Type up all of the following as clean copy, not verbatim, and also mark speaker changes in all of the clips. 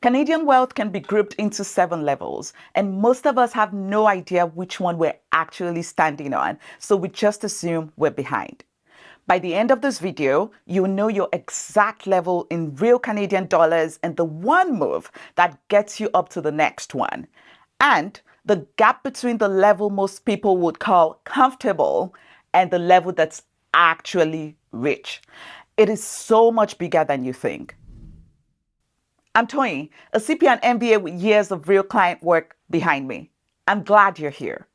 Speaker 1: Canadian wealth can be grouped into 7 levels, and most of us have no idea which one we're actually standing on, so we just assume we're behind. By the end of this video, you'll know your exact level in real Canadian dollars and the one move that gets you up to the next one. And the gap between the level most people would call comfortable and the level that's actually rich. It is so much bigger than you think. I'm Toyin, a CPA and MBA with years of real client work behind me. I'm glad you're here.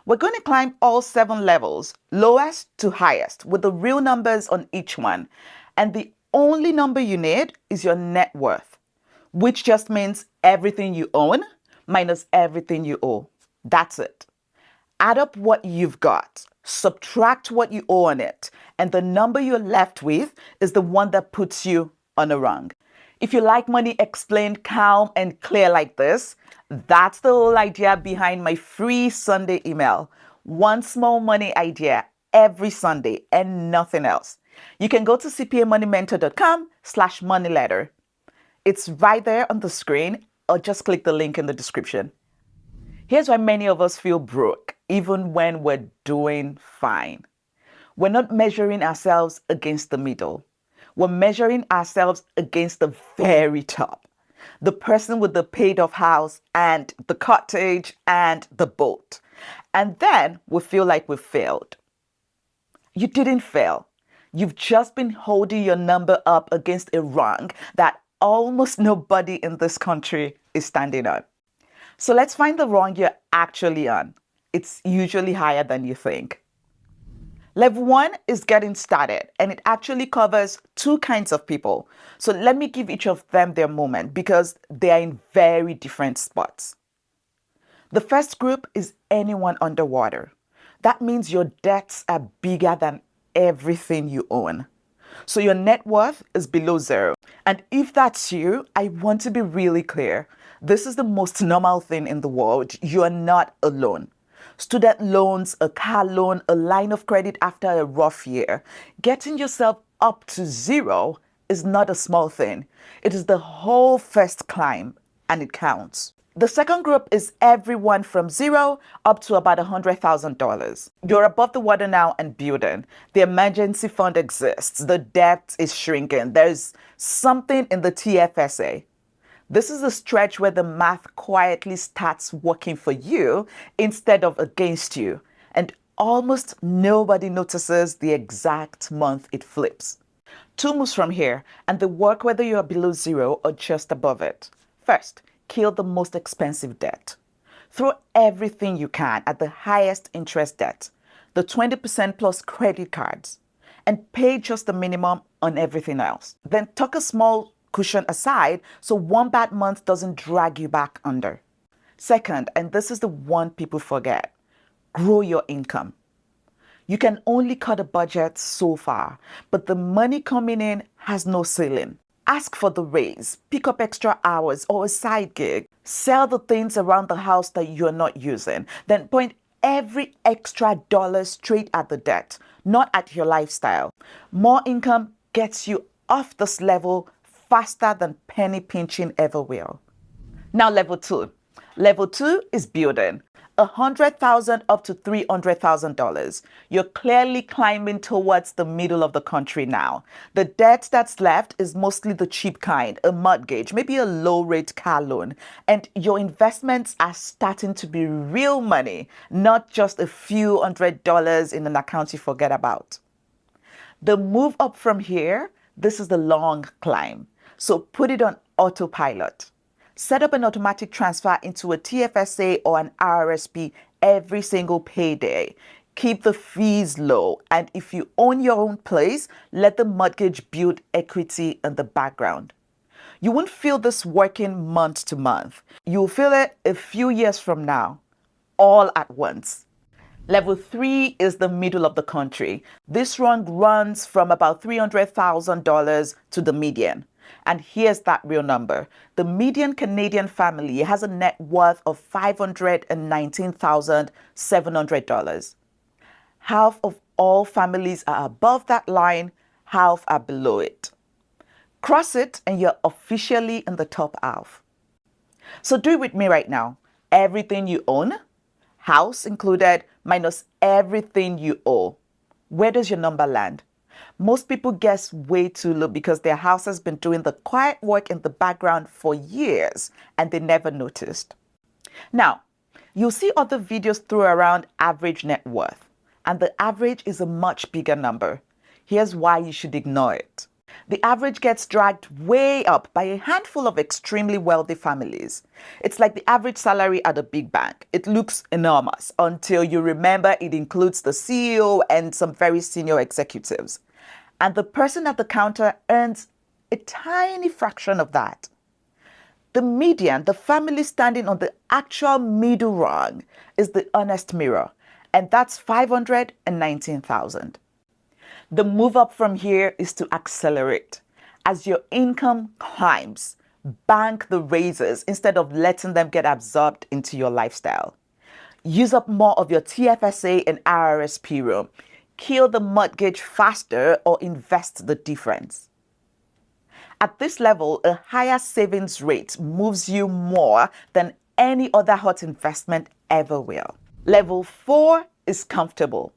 Speaker 1: We're going to climb all 7 levels, lowest to highest, with the real numbers on each one. And the only number you need is your net worth, which just means everything you own minus everything you owe. That's it. Add up what you've got, subtract what you owe on it, and the number you're left with is the one that puts you on a rung. If you like money explained calm and clear like this, that's the whole idea behind my free Sunday email. One small money idea every Sunday and nothing else. You can go to cpamoneymentor.com/moneyletter. It's right there on the screen, or just click the link in the description. Here's why many of us feel broke, even when we're doing fine. We're not measuring ourselves against the middle. We're measuring ourselves against the very top. The person with the paid off house and the cottage and the boat. And then we feel like we've failed. You didn't fail. You've just been holding your number up against a rung that almost nobody in this country is standing on. So let's find the rung you're actually on. It's usually higher than you think. Level 1 is getting started, and it actually covers 2 kinds of people. So let me give each of them their moment because they are in very different spots. The first group is anyone underwater. That means your debts are bigger than everything you own. So your net worth is below 0. And if that's you, I want to be really clear. This is the most normal thing in the world. You are not alone. Student loans, a car loan, a line of credit after a rough year. Getting yourself up to 0 is not a small thing. It is the whole first climb, and it counts. The second group is everyone from 0 up to about $100,000. You're above the water now and building. The emergency fund exists. The debt is shrinking. There's something in the TFSA. This is a stretch where the math quietly starts working for you instead of against you, and almost nobody notices the exact month it flips. 2 moves from here, and they work whether you are below 0 or just above it. First, kill the most expensive debt. Throw everything you can at the highest interest debt, the 20% plus credit cards, and pay just the minimum on everything else. Then tuck a small cushion aside so one bad month doesn't drag you back under. Second, and this is the one people forget, grow your income. You can only cut a budget so far, but the money coming in has no ceiling. Ask for the raise, pick up extra hours or a side gig, sell the things around the house that you're not using, then point every extra dollar straight at the debt, not at your lifestyle. More income gets you off this level faster than penny pinching ever will. Now level 2. Level 2 is building. $100,000 up to $300,000. You're clearly climbing towards the middle of the country now. The debt that's left is mostly the cheap kind, a mortgage, maybe a low-rate car loan. And your investments are starting to be real money, not just a few $100 in an account you forget about. The move up from here, this is the long climb. So put it on autopilot. Set up an automatic transfer into a TFSA or an RRSP every single payday. Keep the fees low. And if you own your own place, let the mortgage build equity in the background. You won't feel this working month to month. You'll feel it a few years from now, all at once. Level 3 is the middle of the country. This rung runs from about $300,000 to the median. And here's that real number. The median Canadian family has a net worth of $519,700. Half of all families are above that line, half are below it. Cross it and you're officially in the top half. So do it with me right now. Everything you own, house included, minus everything you owe. Where does your number land? Most people guess way too low because their house has been doing the quiet work in the background for years and they never noticed. Now, you'll see other videos throw around average net worth, and the average is a much bigger number. Here's why you should ignore it. The average gets dragged way up by a handful of extremely wealthy families. It's like the average salary at a big bank. It looks enormous until you remember it includes the CEO and some very senior executives. And the person at the counter earns a tiny fraction of that. The median, the family standing on the actual middle rung, is the honest mirror, and that's 519,000. The move up from here is to accelerate. As your income climbs, bank the raises instead of letting them get absorbed into your lifestyle. Use up more of your TFSA and RRSP room. Kill the mortgage faster or invest the difference. At this level, a higher savings rate moves you more than any other hot investment ever will. Level 4 is comfortable.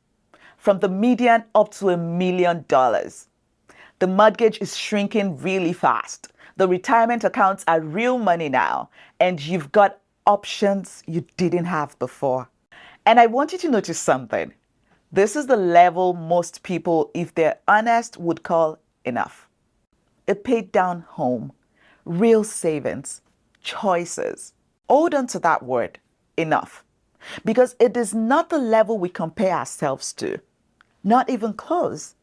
Speaker 1: From the median up to $1 million. The mortgage is shrinking really fast. The retirement accounts are real money now, and you've got options you didn't have before. And I want you to notice something. This is the level most people, if they're honest, would call enough. A paid down home, real savings, choices. Hold on to that word, enough. Because it is not the level we compare ourselves to. Not even close.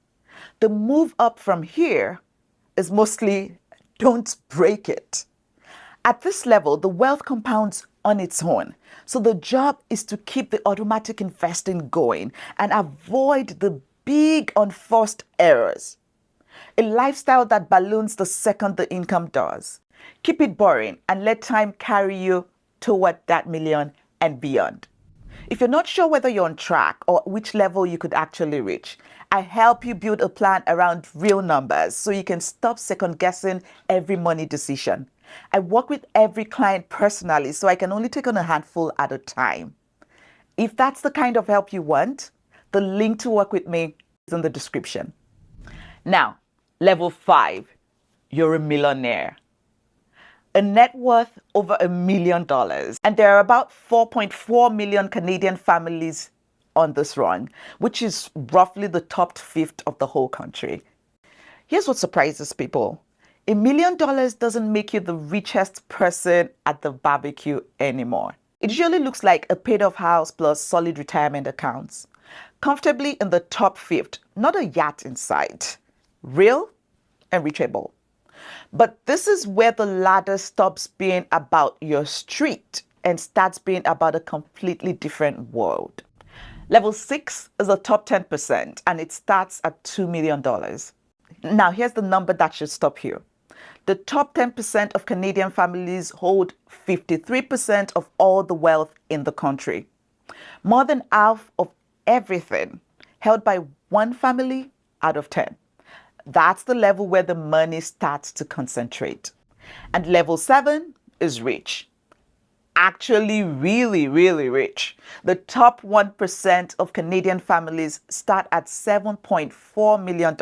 Speaker 1: The move up from here is mostly don't break it. At this level, the wealth compounds on its own. So the job is to keep the automatic investing going and avoid the big unforced errors. A lifestyle that balloons the second the income does. Keep it boring and let time carry you toward that million and beyond. If you're not sure whether you're on track or which level you could actually reach, I help you build a plan around real numbers so you can stop second guessing every money decision. I work with every client personally, so I can only take on a handful at a time. If that's the kind of help you want, the link to work with me is in the description. Now, level 5, you're a millionaire. A net worth over $1 million. And there are about 4.4 million Canadian families on this run, which is roughly the top fifth of the whole country. Here's what surprises people. $1 million doesn't make you the richest person at the barbecue anymore. It usually looks like a paid off house plus solid retirement accounts. Comfortably in the top fifth, not a yacht in sight. Real and reachable. But this is where the ladder stops being about your street and starts being about a completely different world. Level 6 is the top 10% and it starts at $2 million. Now here's the number that should stop you. The top 10% of Canadian families hold 53% of all the wealth in the country. More than half of everything held by one family out of 10. That's the level where the money starts to concentrate. And level 7 is rich. Actually, really, really rich. The top 1% of Canadian families start at $7.4 million,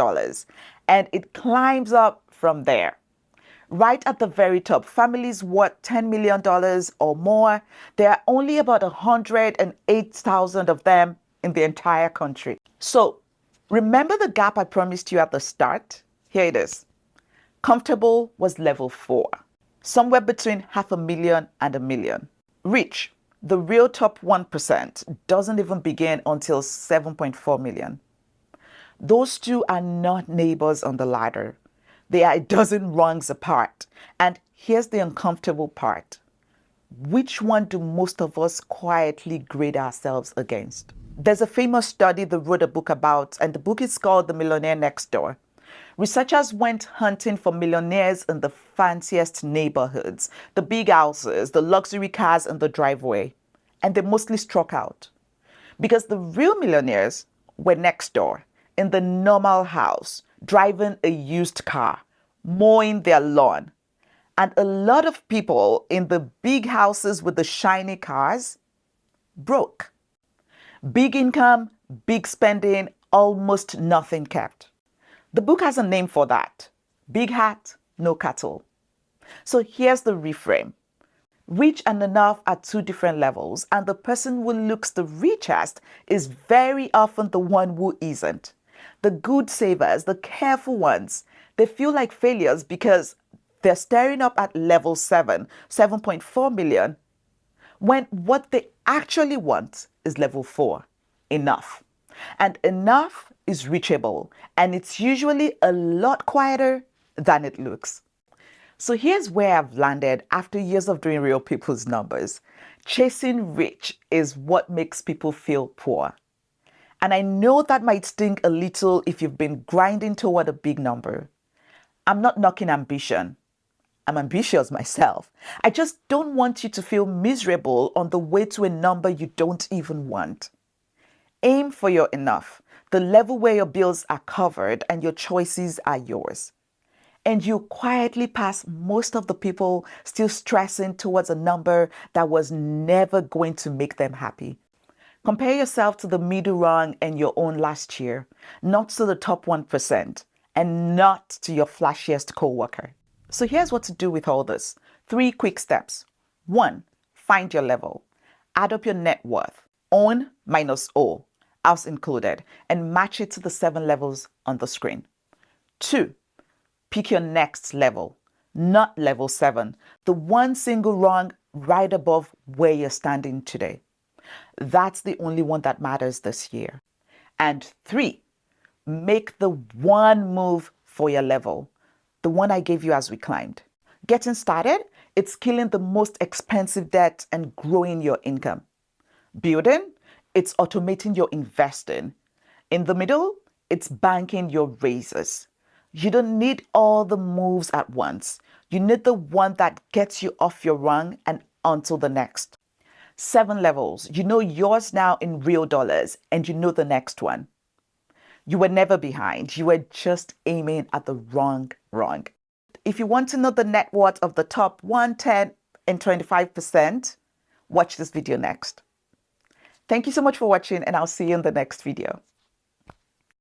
Speaker 1: and it climbs up from there. Right at the very top, families worth $10 million or more, there are only about 108,000 of them in the entire country. So, remember the gap I promised you at the start? Here it is. Comfortable was level 4, somewhere between $500,000 and $1 million. Rich, the real top 1%, doesn't even begin until 7.4 million. Those two are not neighbors on the ladder. They are a dozen rungs apart. And here's the uncomfortable part. Which one do most of us quietly grade ourselves against? There's a famous study they wrote a book about, and the book is called The Millionaire Next Door. Researchers went hunting for millionaires in the fanciest neighborhoods, the big houses, the luxury cars in the driveway, and they mostly struck out. Because the real millionaires were next door, in the normal house, driving a used car, mowing their lawn. And a lot of people in the big houses with the shiny cars, broke. Big income, big spending, almost nothing kept. The book has a name for that. Big hat, no cattle. So here's the reframe. Rich and enough are two different levels, and the person who looks the richest is very often the one who isn't. The good savers, the careful ones, they feel like failures because they're staring up at level 7, 7.4 million, when what they actually want is level 4, enough. And enough is reachable, and it's usually a lot quieter than it looks. So here's where I've landed after years of doing real people's numbers. Chasing rich is what makes people feel poor. And I know that might sting a little if you've been grinding toward a big number. I'm not knocking ambition. I'm ambitious myself. I just don't want you to feel miserable on the way to a number you don't even want. Aim for your enough, the level where your bills are covered and your choices are yours. And you quietly pass most of the people still stressing towards a number that was never going to make them happy. Compare yourself to the middle rung and your own last year, not to the top 1%, and not to your flashiest coworker. So here's what to do with all this. 3 quick steps. 1, find your level. Add up your net worth, own minus O, house included, and match it to the 7 levels on the screen. 2, pick your next level, not level 7, the one single rung right above where you're standing today. That's the only one that matters this year. And 3, make the one move for your level, the one I gave you as we climbed. Getting started, it's killing the most expensive debt and growing your income. Building, it's automating your investing. In the middle, it's banking your raises. You don't need all the moves at once. You need the one that gets you off your rung and onto the next. 7 levels. You know yours now in real dollars, and you know the next one. You were never behind. You were just aiming at the wrong rung. If you want to know the net worth of the top 1, 10, and 25%, watch this video next. Thank you so much for watching, and I'll see you in the next video.